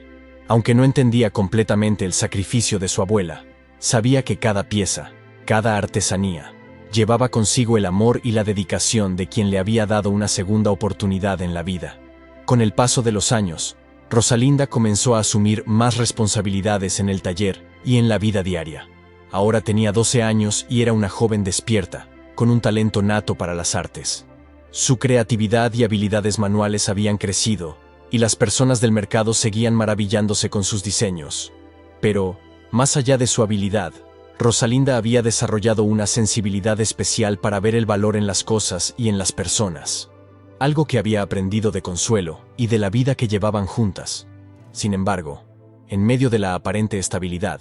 Aunque no entendía completamente el sacrificio de su abuela, sabía que cada pieza, cada artesanía, llevaba consigo el amor y la dedicación de quien le había dado una segunda oportunidad en la vida. Con el paso de los años, Rosalinda comenzó a asumir más responsabilidades en el taller y en la vida diaria. Ahora tenía 12 años y era una joven despierta, con un talento nato para las artes. Su creatividad y habilidades manuales habían crecido, y las personas del mercado seguían maravillándose con sus diseños. Pero, más allá de su habilidad, Rosalinda había desarrollado una sensibilidad especial para ver el valor en las cosas y en las personas. Algo que había aprendido de Consuelo y de la vida que llevaban juntas. Sin embargo, en medio de la aparente estabilidad,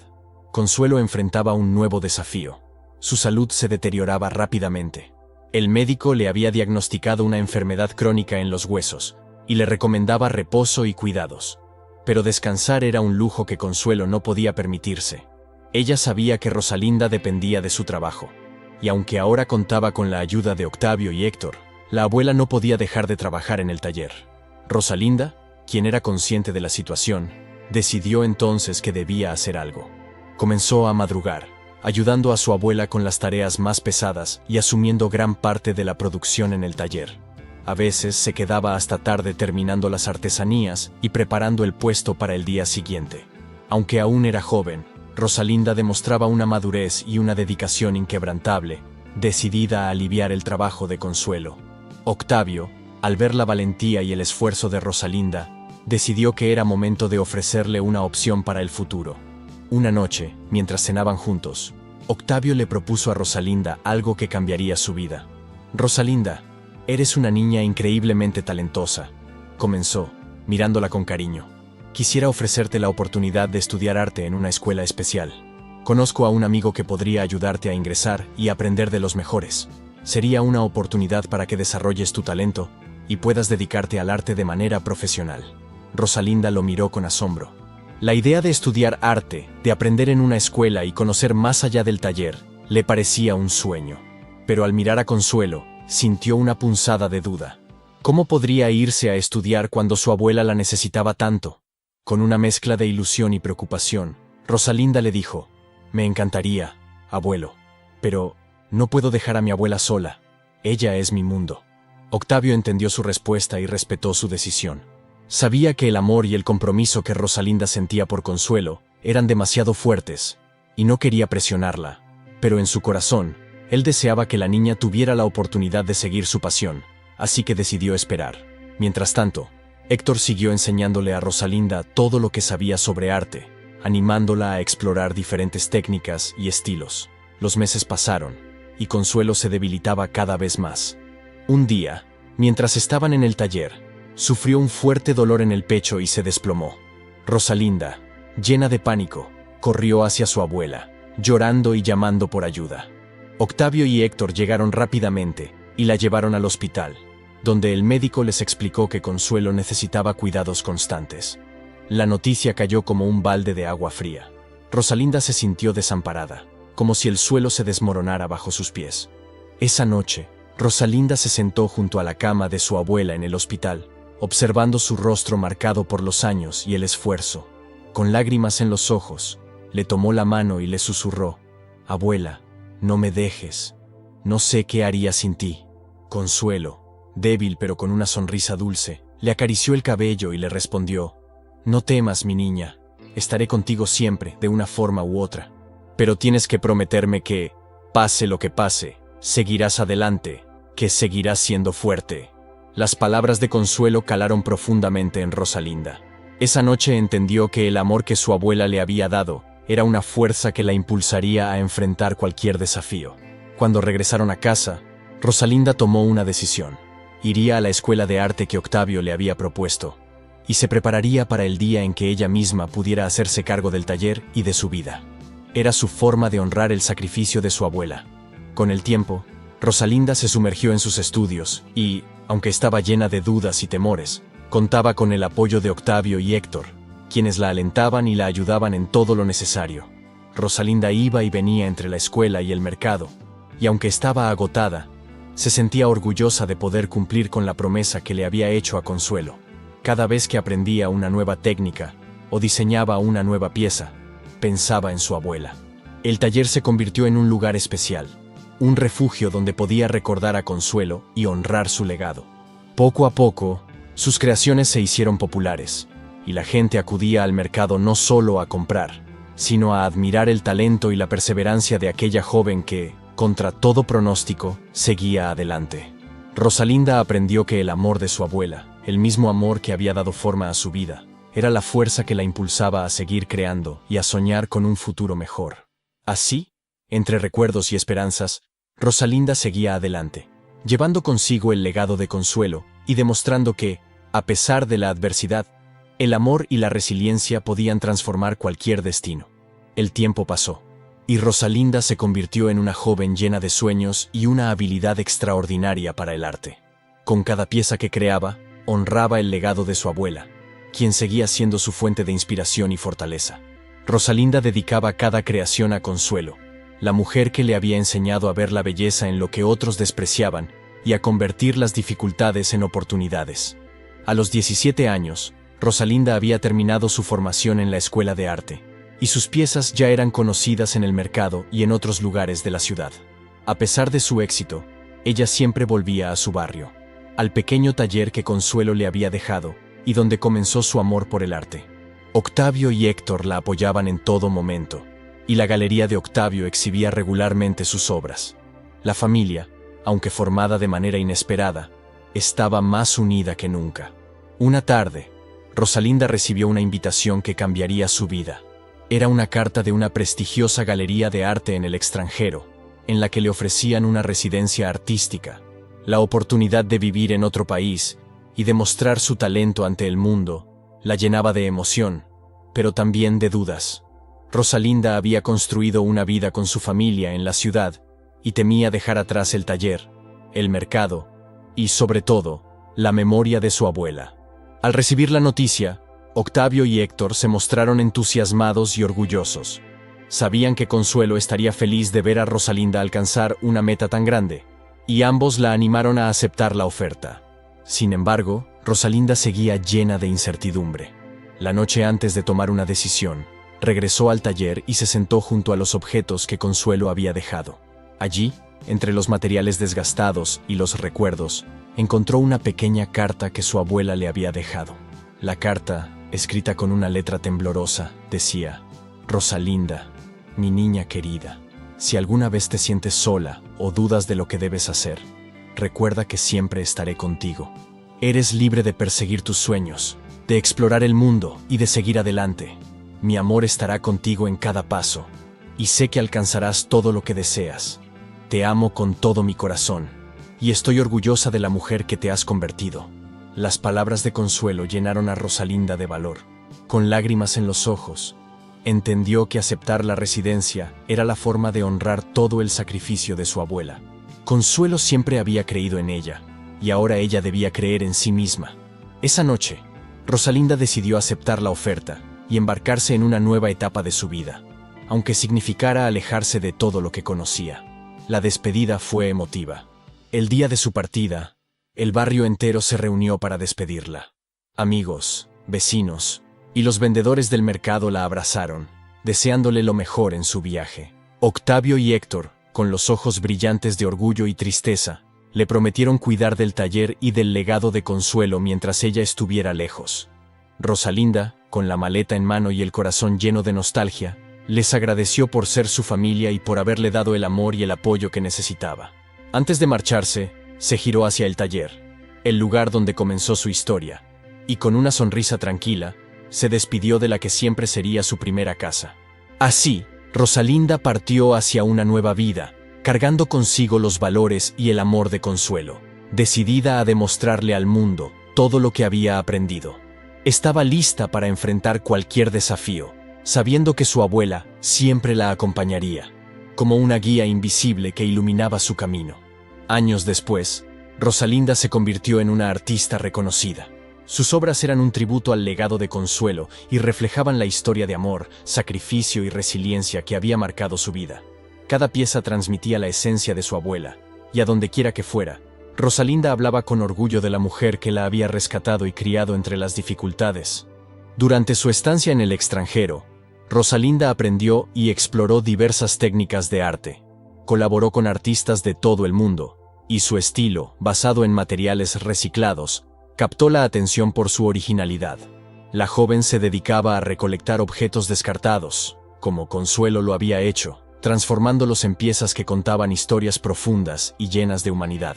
Consuelo enfrentaba un nuevo desafío. Su salud se deterioraba rápidamente. El médico le había diagnosticado una enfermedad crónica en los huesos, y le recomendaba reposo y cuidados. Pero descansar era un lujo que Consuelo no podía permitirse. Ella sabía que Rosalinda dependía de su trabajo, y aunque ahora contaba con la ayuda de Octavio y Héctor, la abuela no podía dejar de trabajar en el taller. Rosalinda, quien era consciente de la situación, decidió entonces que debía hacer algo. Comenzó a madrugar, ayudando a su abuela con las tareas más pesadas y asumiendo gran parte de la producción en el taller. A veces se quedaba hasta tarde terminando las artesanías y preparando el puesto para el día siguiente. Aunque aún era joven, Rosalinda demostraba una madurez y una dedicación inquebrantable, decidida a aliviar el trabajo de Consuelo. Octavio, al ver la valentía y el esfuerzo de Rosalinda, decidió que era momento de ofrecerle una opción para el futuro. Una noche, mientras cenaban juntos, Octavio le propuso a Rosalinda algo que cambiaría su vida. «Rosalinda, eres una niña increíblemente talentosa», comenzó, mirándola con cariño. «Quisiera ofrecerte la oportunidad de estudiar arte en una escuela especial. Conozco a un amigo que podría ayudarte a ingresar y aprender de los mejores. Sería una oportunidad para que desarrolles tu talento y puedas dedicarte al arte de manera profesional». Rosalinda lo miró con asombro. La idea de estudiar arte, de aprender en una escuela y conocer más allá del taller, le parecía un sueño. Pero al mirar a Consuelo, sintió una punzada de duda. ¿Cómo podría irse a estudiar cuando su abuela la necesitaba tanto? Con una mezcla de ilusión y preocupación, Rosalinda le dijo: «Me encantaría, abuelo, pero no puedo dejar a mi abuela sola. Ella es mi mundo». Octavio entendió su respuesta y respetó su decisión. Sabía que el amor y el compromiso que Rosalinda sentía por Consuelo eran demasiado fuertes, y no quería presionarla, pero en su corazón, él deseaba que la niña tuviera la oportunidad de seguir su pasión, así que decidió esperar. Mientras tanto, Héctor siguió enseñándole a Rosalinda todo lo que sabía sobre arte, animándola a explorar diferentes técnicas y estilos. Los meses pasaron, y Consuelo se debilitaba cada vez más. Un día, mientras estaban en el taller, sufrió un fuerte dolor en el pecho y se desplomó. Rosalinda, llena de pánico, corrió hacia su abuela, llorando y llamando por ayuda. Octavio y Héctor llegaron rápidamente y la llevaron al hospital, donde el médico les explicó que Consuelo necesitaba cuidados constantes. La noticia cayó como un balde de agua fría. Rosalinda se sintió desamparada, como si el suelo se desmoronara bajo sus pies. Esa noche, Rosalinda se sentó junto a la cama de su abuela en el hospital, observando su rostro marcado por los años y el esfuerzo. Con lágrimas en los ojos, le tomó la mano y le susurró: «Abuela, no me dejes. No sé qué haría sin ti». Consuelo, débil pero con una sonrisa dulce, le acarició el cabello y le respondió: «No temas, mi niña. Estaré contigo siempre, de una forma u otra. Pero tienes que prometerme que, pase lo que pase, seguirás adelante, que seguirás siendo fuerte». Las palabras de Consuelo calaron profundamente en Rosalinda. Esa noche entendió que el amor que su abuela le había dado era una fuerza que la impulsaría a enfrentar cualquier desafío. Cuando regresaron a casa, Rosalinda tomó una decisión. Iría a la escuela de arte que Octavio le había propuesto, y se prepararía para el día en que ella misma pudiera hacerse cargo del taller y de su vida. Era su forma de honrar el sacrificio de su abuela. Con el tiempo, Rosalinda se sumergió en sus estudios y, aunque estaba llena de dudas y temores, contaba con el apoyo de Octavio y Héctor, quienes la alentaban y la ayudaban en todo lo necesario. Rosalinda iba y venía entre la escuela y el mercado, y aunque estaba agotada, se sentía orgullosa de poder cumplir con la promesa que le había hecho a Consuelo. Cada vez que aprendía una nueva técnica o diseñaba una nueva pieza, pensaba en su abuela. El taller se convirtió en un lugar especial, un refugio donde podía recordar a Consuelo y honrar su legado. Poco a poco, sus creaciones se hicieron populares, y la gente acudía al mercado no solo a comprar, sino a admirar el talento y la perseverancia de aquella joven que, contra todo pronóstico, seguía adelante. Rosalinda aprendió que el amor de su abuela, el mismo amor que había dado forma a su vida, era la fuerza que la impulsaba a seguir creando y a soñar con un futuro mejor. Así, entre recuerdos y esperanzas, Rosalinda seguía adelante, llevando consigo el legado de Consuelo y demostrando que, a pesar de la adversidad, el amor y la resiliencia podían transformar cualquier destino. El tiempo pasó, y Rosalinda se convirtió en una joven llena de sueños y una habilidad extraordinaria para el arte. Con cada pieza que creaba, honraba el legado de su abuela, quien seguía siendo su fuente de inspiración y fortaleza. Rosalinda dedicaba cada creación a Consuelo, la mujer que le había enseñado a ver la belleza en lo que otros despreciaban y a convertir las dificultades en oportunidades. A los 17 años, Rosalinda había terminado su formación en la escuela de arte, y sus piezas ya eran conocidas en el mercado y en otros lugares de la ciudad. A pesar de su éxito, ella siempre volvía a su barrio, al pequeño taller que Consuelo le había dejado y donde comenzó su amor por el arte. Octavio y Héctor la apoyaban en todo momento, y la galería de Octavio exhibía regularmente sus obras. La familia, aunque formada de manera inesperada, estaba más unida que nunca. Una tarde, Rosalinda recibió una invitación que cambiaría su vida. Era una carta de una prestigiosa galería de arte en el extranjero, en la que le ofrecían una residencia artística, la oportunidad de vivir en otro país y demostrar su talento ante el mundo. La llenaba de emoción, pero también de dudas. Rosalinda había construido una vida con su familia en la ciudad y temía dejar atrás el taller, el mercado y, sobre todo, la memoria de su abuela. Al recibir la noticia, Octavio y Héctor se mostraron entusiasmados y orgullosos. Sabían que Consuelo estaría feliz de ver a Rosalinda alcanzar una meta tan grande, y ambos la animaron a aceptar la oferta. Sin embargo, Rosalinda seguía llena de incertidumbre. La noche antes de tomar una decisión, regresó al taller y se sentó junto a los objetos que Consuelo había dejado. Allí, entre los materiales desgastados y los recuerdos, encontró una pequeña carta que su abuela le había dejado. La carta, escrita con una letra temblorosa, decía: «Rosalinda, mi niña querida, si alguna vez te sientes sola o dudas de lo que debes hacer, recuerda que siempre estaré contigo. Eres libre de perseguir tus sueños, de explorar el mundo y de seguir adelante. Mi amor estará contigo en cada paso, y sé que alcanzarás todo lo que deseas. Te amo con todo mi corazón, y estoy orgullosa de la mujer que te has convertido. Las palabras de consuelo llenaron a Rosalinda de valor. Con lágrimas en los ojos, entendió que aceptar la residencia era la forma de honrar todo el sacrificio de su abuela. Consuelo siempre había creído en ella, y ahora ella debía creer en sí misma. Esa noche, Rosalinda decidió aceptar la oferta y embarcarse en una nueva etapa de su vida, aunque significara alejarse de todo lo que conocía. La despedida fue emotiva. El día de su partida, el barrio entero se reunió para despedirla. Amigos, vecinos y los vendedores del mercado la abrazaron, deseándole lo mejor en su viaje. Octavio y Héctor, con los ojos brillantes de orgullo y tristeza, le prometieron cuidar del taller y del legado de Consuelo mientras ella estuviera lejos. Rosalinda, con la maleta en mano y el corazón lleno de nostalgia, les agradeció por ser su familia y por haberle dado el amor y el apoyo que necesitaba. Antes de marcharse, se giró hacia el taller, el lugar donde comenzó su historia, y con una sonrisa tranquila, se despidió de la que siempre sería su primera casa. Así, Rosalinda partió hacia una nueva vida, cargando consigo los valores y el amor de Consuelo, decidida a demostrarle al mundo todo lo que había aprendido. Estaba lista para enfrentar cualquier desafío, sabiendo que su abuela siempre la acompañaría, como una guía invisible que iluminaba su camino. Años después, Rosalinda se convirtió en una artista reconocida. Sus obras eran un tributo al legado de Consuelo y reflejaban la historia de amor, sacrificio y resiliencia que había marcado su vida. Cada pieza transmitía la esencia de su abuela, y a donde quiera que fuera, Rosalinda hablaba con orgullo de la mujer que la había rescatado y criado entre las dificultades. Durante su estancia en el extranjero, Rosalinda aprendió y exploró diversas técnicas de arte. Colaboró con artistas de todo el mundo, y su estilo, basado en materiales reciclados, captó la atención por su originalidad. La joven se dedicaba a recolectar objetos descartados, como Consuelo lo había hecho, transformándolos en piezas que contaban historias profundas y llenas de humanidad.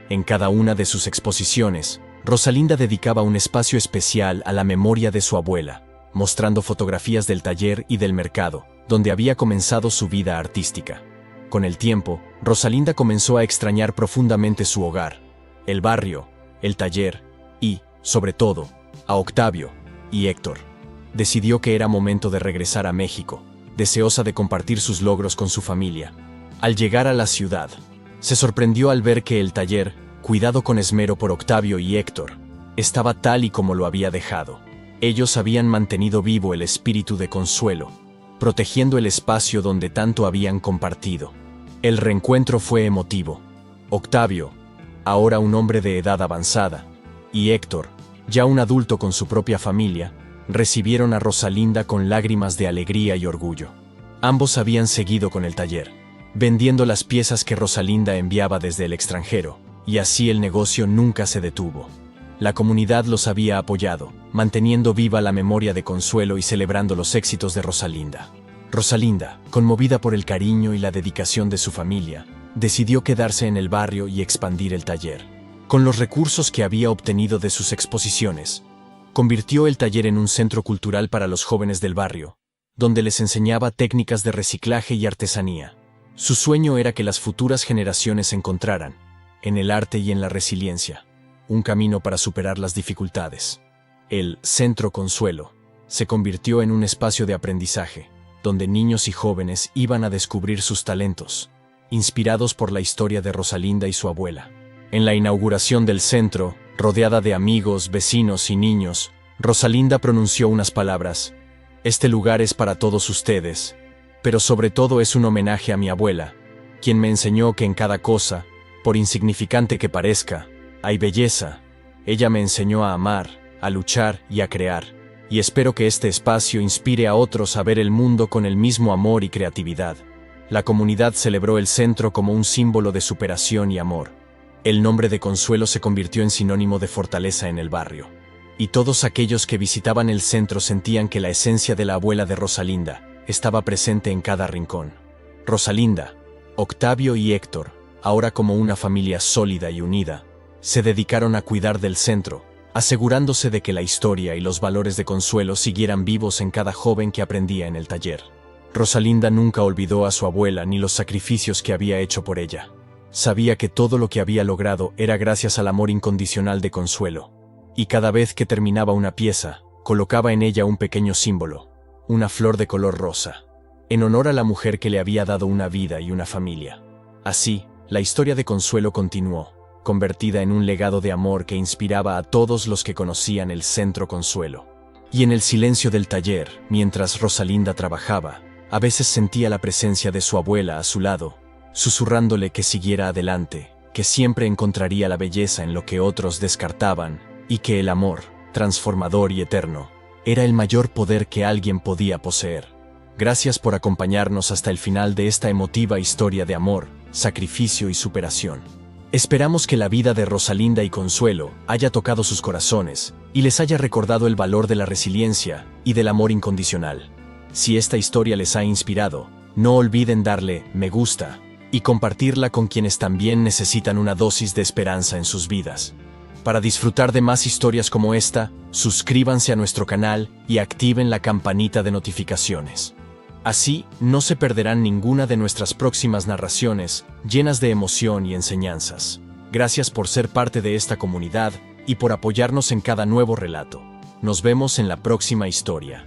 En cada una de sus exposiciones, Rosalinda dedicaba un espacio especial a la memoria de su abuela, mostrando fotografías del taller y del mercado, donde había comenzado su vida artística. Con el tiempo, Rosalinda comenzó a extrañar profundamente su hogar, el barrio, el taller y, sobre todo, a Octavio y Héctor. Decidió que era momento de regresar a México, deseosa de compartir sus logros con su familia. Al llegar a la ciudad, se sorprendió al ver que el taller, cuidado con esmero por Octavio y Héctor, estaba tal y como lo había dejado. Ellos habían mantenido vivo el espíritu de Consuelo, protegiendo el espacio donde tanto habían compartido. El reencuentro fue emotivo. Octavio, ahora un hombre de edad avanzada, y Héctor, ya un adulto con su propia familia, recibieron a Rosalinda con lágrimas de alegría y orgullo. Ambos habían seguido con el taller, vendiendo las piezas que Rosalinda enviaba desde el extranjero, y así el negocio nunca se detuvo. La comunidad los había apoyado, manteniendo viva la memoria de Consuelo y celebrando los éxitos de Rosalinda. Rosalinda, conmovida por el cariño y la dedicación de su familia, decidió quedarse en el barrio y expandir el taller. Con los recursos que había obtenido de sus exposiciones, convirtió el taller en un centro cultural para los jóvenes del barrio, donde les enseñaba técnicas de reciclaje y artesanía. Su sueño era que las futuras generaciones encontraran, en el arte y en la resiliencia, un camino para superar las dificultades. El Centro Consuelo se convirtió en un espacio de aprendizaje, donde niños y jóvenes iban a descubrir sus talentos, inspirados por la historia de Rosalinda y su abuela. En la inauguración del centro, rodeada de amigos, vecinos y niños, Rosalinda pronunció unas palabras: «Este lugar es para todos ustedes, pero sobre todo es un homenaje a mi abuela, quien me enseñó que en cada cosa, por insignificante que parezca, hay belleza. Ella me enseñó a amar, a luchar y a crear, y espero que este espacio inspire a otros a ver el mundo con el mismo amor y creatividad». La comunidad celebró el centro como un símbolo de superación y amor. El nombre de Consuelo se convirtió en sinónimo de fortaleza en el barrio, y todos aquellos que visitaban el centro sentían que la esencia de la abuela de Rosalinda estaba presente en cada rincón. Rosalinda, Octavio y Héctor, ahora como una familia sólida y unida, se dedicaron a cuidar del centro, asegurándose de que la historia y los valores de Consuelo siguieran vivos en cada joven que aprendía en el taller. Rosalinda nunca olvidó a su abuela ni los sacrificios que había hecho por ella. Sabía que todo lo que había logrado era gracias al amor incondicional de Consuelo, y cada vez que terminaba una pieza, colocaba en ella un pequeño símbolo, una flor de color rosa, en honor a la mujer que le había dado una vida y una familia. Así, la historia de Consuelo continuó, convertida en un legado de amor que inspiraba a todos los que conocían el Centro Consuelo. Y en el silencio del taller, mientras Rosalinda trabajaba, a veces sentía la presencia de su abuela a su lado, susurrándole que siguiera adelante, que siempre encontraría la belleza en lo que otros descartaban, y que el amor, transformador y eterno, era el mayor poder que alguien podía poseer. Gracias por acompañarnos hasta el final de esta emotiva historia de amor, sacrificio y superación. Esperamos que la vida de Rosalinda y Consuelo haya tocado sus corazones y les haya recordado el valor de la resiliencia y del amor incondicional. Si esta historia les ha inspirado, no olviden darle me gusta y compartirla con quienes también necesitan una dosis de esperanza en sus vidas. Para disfrutar de más historias como esta, suscríbanse a nuestro canal y activen la campanita de notificaciones. Así, no se perderán ninguna de nuestras próximas narraciones, llenas de emoción y enseñanzas. Gracias por ser parte de esta comunidad y por apoyarnos en cada nuevo relato. Nos vemos en la próxima historia.